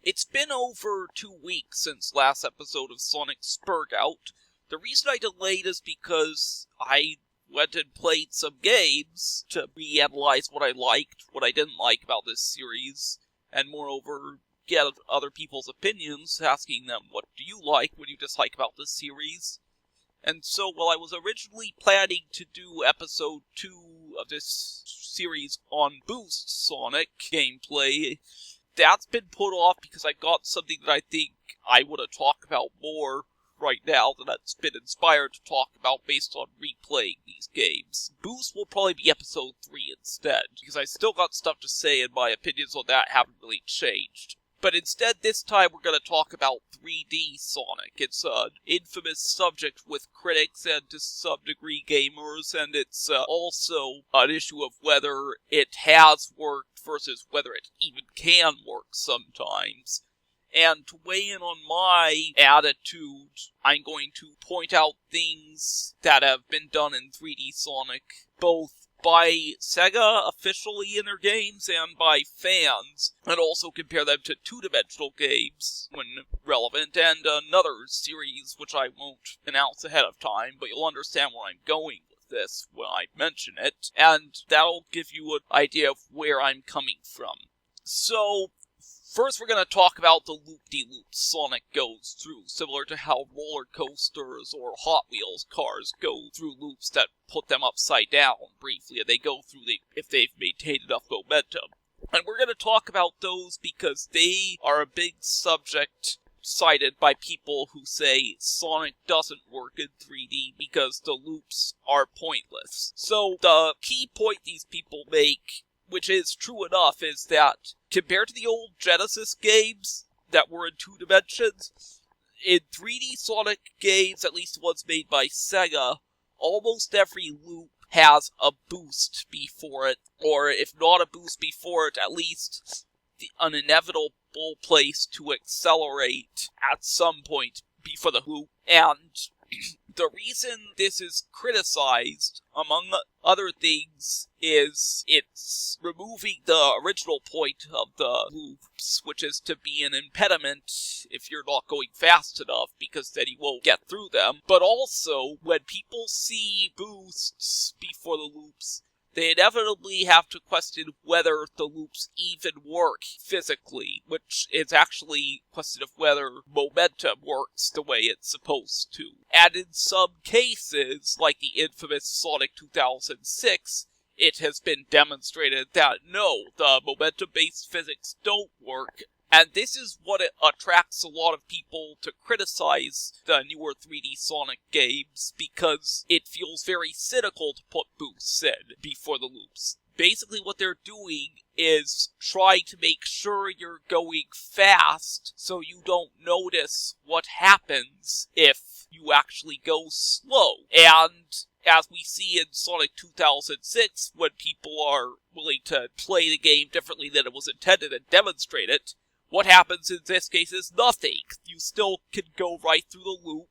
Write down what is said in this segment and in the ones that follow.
It's been over 2 weeks since last episode of Sonic Sperg-Out. The reason I delayed is because I went and played some games to reanalyze what I liked, what I didn't like about this series, and moreover, get other people's opinions, asking them, what do you like, what do you dislike about this series? And so, while I was originally planning to do episode 2 of this series on Boost Sonic gameplay, that's been put off because I got something that I think I want to talk about more right now that's been inspired to talk about based on replaying these games. Boost will probably be episode 3 instead, because I still got stuff to say and my opinions on that haven't really changed. But instead, this time we're going to talk about 3D Sonic. It's an infamous subject with critics and to some degree gamers, and it's also an issue of whether it has worked versus whether it even can work sometimes. And to weigh in on my attitude, I'm going to point out things that have been done in 3D Sonic, both by Sega officially in their games and by fans, and also compare them to two-dimensional games when relevant, and another series which I won't announce ahead of time, but you'll understand where I'm going with this when I mention it, and that'll give you an idea of where I'm coming from. So, first we're going to talk about the loop-de-loops Sonic goes through, similar to how roller coasters or Hot Wheels cars go through loops that put them upside down briefly, and they go through if they've maintained enough momentum. And we're going to talk about those because they are a big subject cited by people who say Sonic doesn't work in 3D because the loops are pointless. So the key point these people make, which is true enough, is that compared to the old Genesis games that were in 2 dimensions, in 3D Sonic games, at least the ones made by Sega, almost every loop has a boost before it, or if not a boost before it, at least an inevitable place to accelerate at some point before the loop. And the reason this is criticized, among other things, is it's removing the original point of the loops, which is to be an impediment if you're not going fast enough, because then you won't get through them. But also, when people see boosts before the loops, they inevitably have to question whether the loops even work physically, which is actually a question of whether momentum works the way it's supposed to. And in some cases, like the infamous Sonic 2006, it has been demonstrated that no, the momentum-based physics don't work. And this is what attracts a lot of people to criticize the newer 3D Sonic games, because it feels very cynical to put boosts in before the loops. Basically what they're doing is try to make sure you're going fast so you don't notice what happens if you actually go slow. And as we see in Sonic 2006, when people are willing to play the game differently than it was intended and demonstrate it, what happens in this case is nothing. You still can go right through the loop,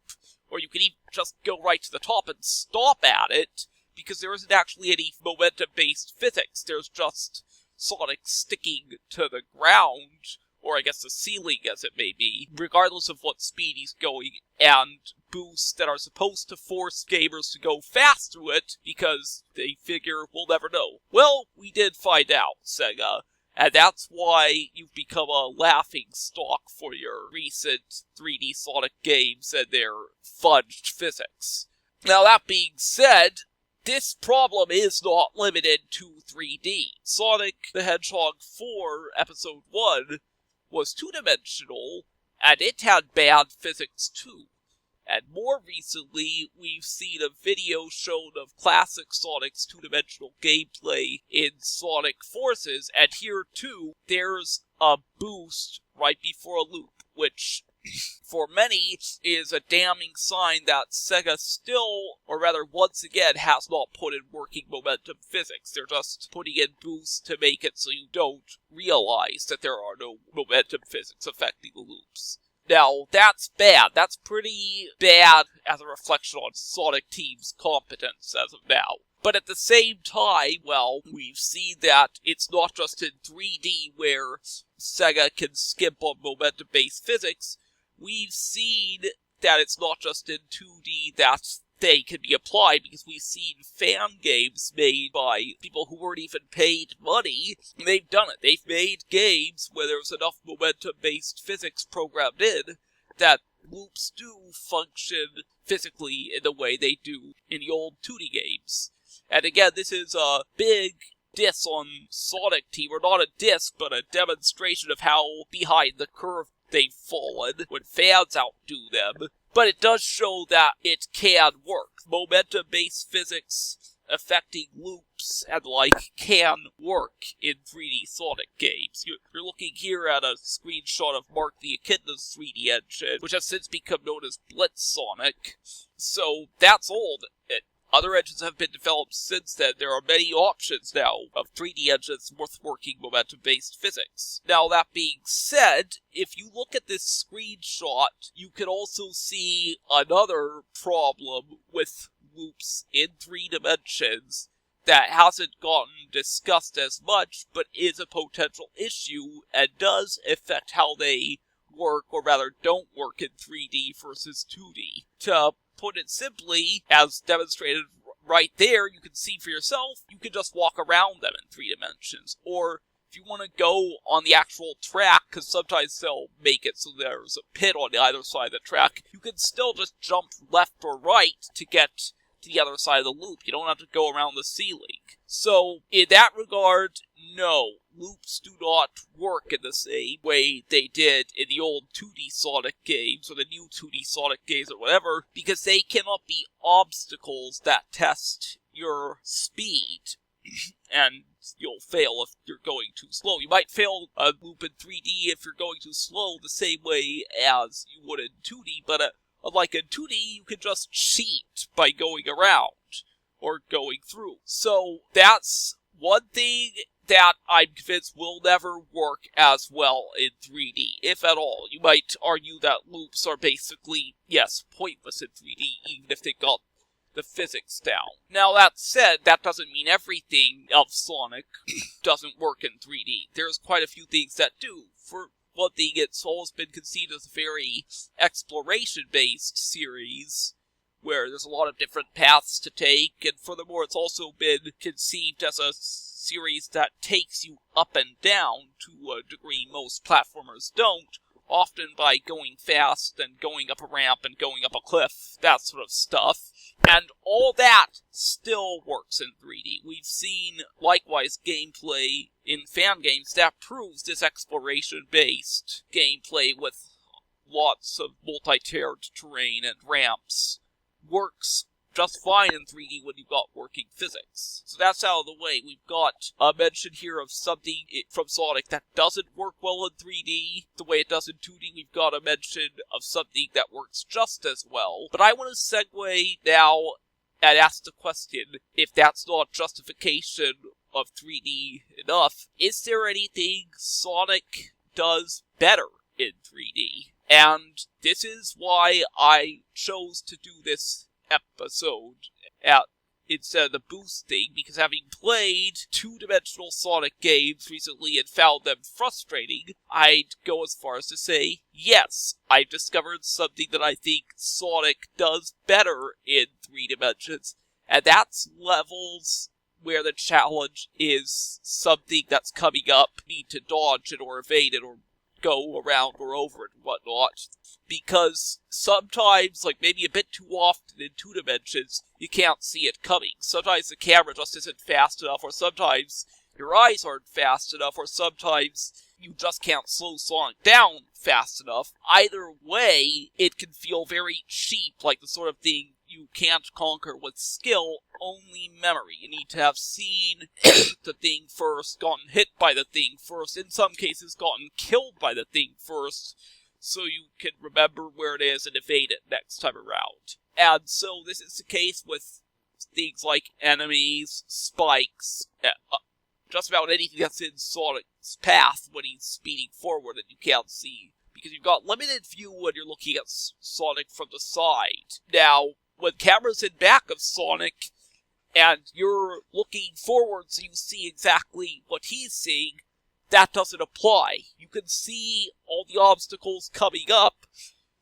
or you can even just go right to the top and stop at it, because there isn't actually any momentum-based physics. There's just Sonic sticking to the ground, or I guess the ceiling as it may be, regardless of what speed he's going, and boosts that are supposed to force gamers to go fast through it, because they figure we'll never know. Well, we did find out, Sega. And that's why you've become a laughing stock for your recent 3D Sonic games and their fudged physics. Now that being said, this problem is not limited to 3D. Sonic the Hedgehog 4 Episode 1 was two-dimensional, and it had bad physics too. And more recently, we've seen a video shown of classic Sonic's two-dimensional gameplay in Sonic Forces, and here too, there's a boost right before a loop, which, for many, is a damning sign that Sega still, or rather once again, has not put in working momentum physics. They're just putting in boosts to make it so you don't realize that there are no momentum physics affecting the loops. Now, that's bad. That's pretty bad as a reflection on Sonic Team's competence as of now. But at the same time, well, we've seen that it's not just in 3D where Sega can skimp on momentum-based physics. We've seen that it's not just in 2D that they can be applied, because we've seen fan games made by people who weren't even paid money, and they've done it. They've made games where there's enough momentum-based physics programmed in that loops do function physically in the way they do in the old 2D games. And again, this is a big diss on Sonic Team, or not a diss, but a demonstration of how behind the curve they've fallen when fans outdo them. But it does show that it can work. Momentum-based physics affecting loops and the like can work in 3D Sonic games. You're looking here at a screenshot of Mark the Echidna's 3D engine, which has since become known as Blitz Sonic. So that's old. Other engines have been developed since then. There are many options now of 3D engines with working momentum-based physics. Now, that being said, if you look at this screenshot, you can also see another problem with loops in 3 dimensions that hasn't gotten discussed as much, but is a potential issue and does affect how they work, or rather don't work in 3D versus 2D. To put it simply, as demonstrated right there, you can see for yourself, you can just walk around them in 3 dimensions. Or if you want to go on the actual track, because sometimes they'll make it so there's a pit on either side of the track, you can still just jump left or right to get to the other side of the loop. You don't have to go around the ceiling. So, in that regard, no, loops do not work in the same way they did in the old 2D Sonic games, or the new 2D Sonic games, or whatever, because they cannot be obstacles that test your speed, and you'll fail if you're going too slow. You might fail a loop in 3D if you're going too slow, the same way as you would in 2D, but unlike in 2D, you can just cheat by going around, or going through. So, that's one thing that I'm convinced will never work as well in 3D, if at all. You might argue that loops are basically, yes, pointless in 3D, even if they got the physics down. Now, that said, that doesn't mean everything of Sonic doesn't work in 3D. There's quite a few things that do. For one thing, it's always been conceived as a very exploration-based series, where there's a lot of different paths to take, and furthermore, it's also been conceived as a series that takes you up and down to a degree most platformers don't, often by going fast and going up a ramp and going up a cliff, that sort of stuff. And all that still works in 3D. We've seen, likewise, gameplay in fan games that proves this exploration-based gameplay with lots of multi-tiered terrain and ramps works just fine in 3D when you've got working physics. So that's out of the way. We've got a mention here of something from Sonic that doesn't work well in 3D the way it does in 2D. We've got a mention of something that works just as well. But I want to segue now and ask the question, if that's not justification of 3D enough, is there anything Sonic does better in 3D? And this is why I chose to do this episode instead of the boost thing, because having played 2-dimensional Sonic games recently and found them frustrating, I'd go as far as to say, yes, I've discovered something that I think Sonic does better in 3 dimensions, and that's levels where the challenge is something that's coming up, you need to dodge it or evade it or go around or over it and whatnot, because sometimes, like maybe a bit too often in 2 dimensions, you can't see it coming. Sometimes the camera just isn't fast enough, or sometimes your eyes aren't fast enough, or sometimes you just can't slow Sonic down fast enough. Either way, it can feel very cheap, like the sort of thing you can't conquer with skill, only memory. You need to have seen the thing first, gotten hit by the thing first, in some cases gotten killed by the thing first, so you can remember where it is and evade it next time around. And so this is the case with things like enemies, spikes, just about anything that's in Sonic's path when he's speeding forward and you can't see, because you've got limited view when you're looking at Sonic from the side. Now, when camera's in back of Sonic, and you're looking forward so you see exactly what he's seeing, that doesn't apply. You can see all the obstacles coming up,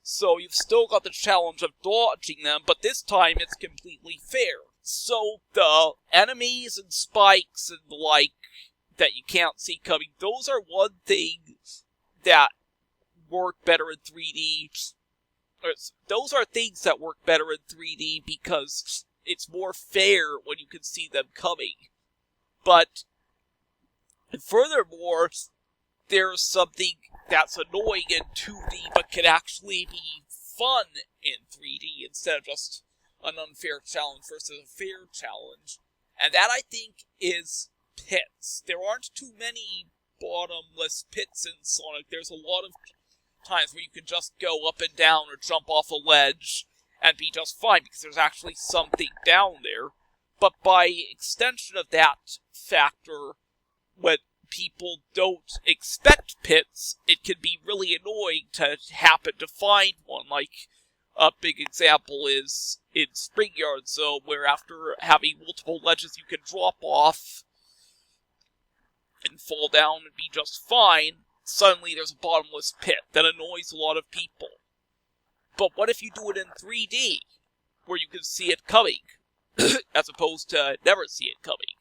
so you've still got the challenge of dodging them, but this time it's completely fair. So the enemies and spikes and the like that you can't see coming, those are one thing that work better in 3D. Those are things that work better in 3D because it's more fair when you can see them coming. But furthermore, there's something that's annoying in 2D but can actually be fun in 3D instead of just an unfair challenge versus a fair challenge. And that, I think, is pits. There aren't too many bottomless pits in Sonic. There's a lot of times where you can just go up and down or jump off a ledge and be just fine because there's actually something down there. But by extension of that factor, when people don't expect pits, it can be really annoying to happen to find one. Like, a big example is in Sperg-Out Zone, where after having multiple ledges you can drop off and fall down and be just fine, suddenly there's a bottomless pit that annoys a lot of people. But what if you do it in 3D, where you can see it coming, as opposed to never see it coming?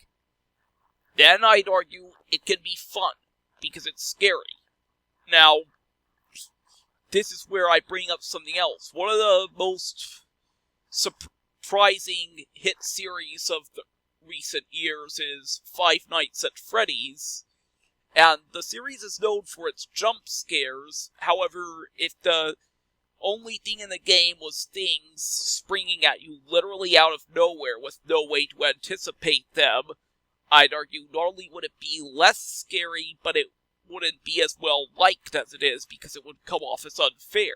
Then I'd argue it can be fun, because it's scary. Now, this is where I bring up something else. One of the most surprising hit series of the recent years is Five Nights at Freddy's, and the series is known for its jump scares. However, if the only thing in the game was things springing at you literally out of nowhere with no way to anticipate them, I'd argue not only would it be less scary, but it wouldn't be as well liked as it is because it would come off as unfair.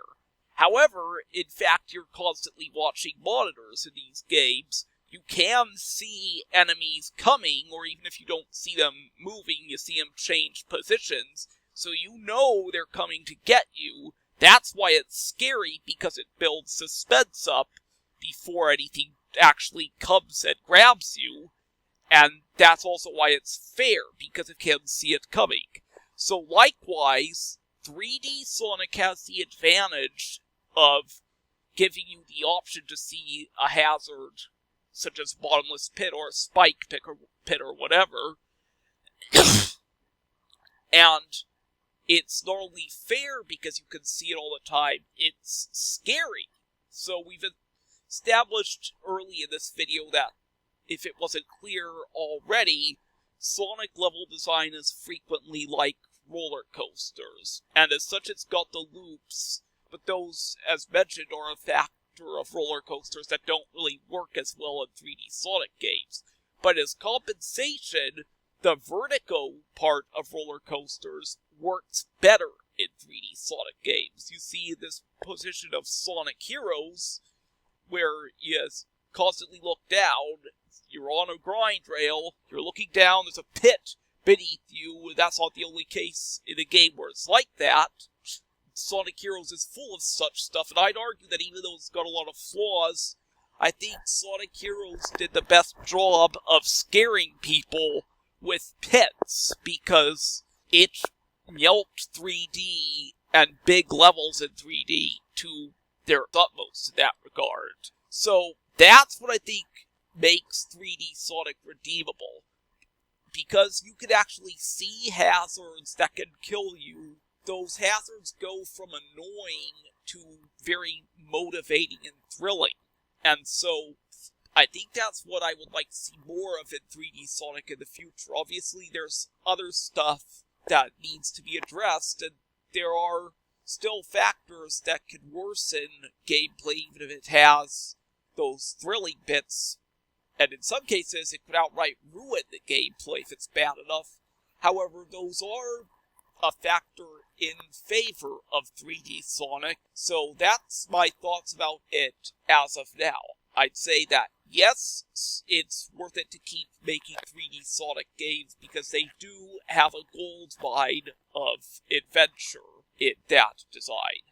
However, in fact, you're constantly watching monitors in these games. You can see enemies coming, or even if you don't see them moving, you see them change positions, so you know they're coming to get you. That's why it's scary, because it builds suspense up before anything actually comes and grabs you. And that's also why it's fair, because it can see it coming. So likewise, 3D Sonic has the advantage of giving you the option to see a hazard, such as bottomless pit or a spike pit or whatever. And it's not only fair because you can see it all the time, it's scary. So we've established early in this video that, if it wasn't clear already, Sonic level design is frequently like roller coasters, and as such it's got the loops, but those, as mentioned, are a factor of roller coasters that don't really work as well in 3D Sonic games. But as compensation, the vertigo part of roller coasters works better in 3D Sonic games. You see this position of Sonic Heroes, where you constantly look down. You're on a grind rail, you're looking down, there's a pit beneath you. That's not the only case in a game where it's like that. Sonic Heroes is full of such stuff, and I'd argue that even though it's got a lot of flaws, I think Sonic Heroes did the best job of scaring people with pits, because it milked 3D and big levels in 3D to their utmost in that regard. So that's what I think makes 3D Sonic redeemable, because you could actually see hazards that can kill you. Those hazards go from annoying to very motivating and thrilling, and so I think that's what I would like to see more of in 3D Sonic in the future. Obviously, there's other stuff that needs to be addressed, and there are still factors that can worsen gameplay, even if it has those thrilling bits. And in some cases, it could outright ruin the gameplay if it's bad enough. However, those are a factor in favor of 3D Sonic, so that's my thoughts about it as of now. I'd say that, yes, it's worth it to keep making 3D Sonic games, because they do have a gold mine of adventure in that design.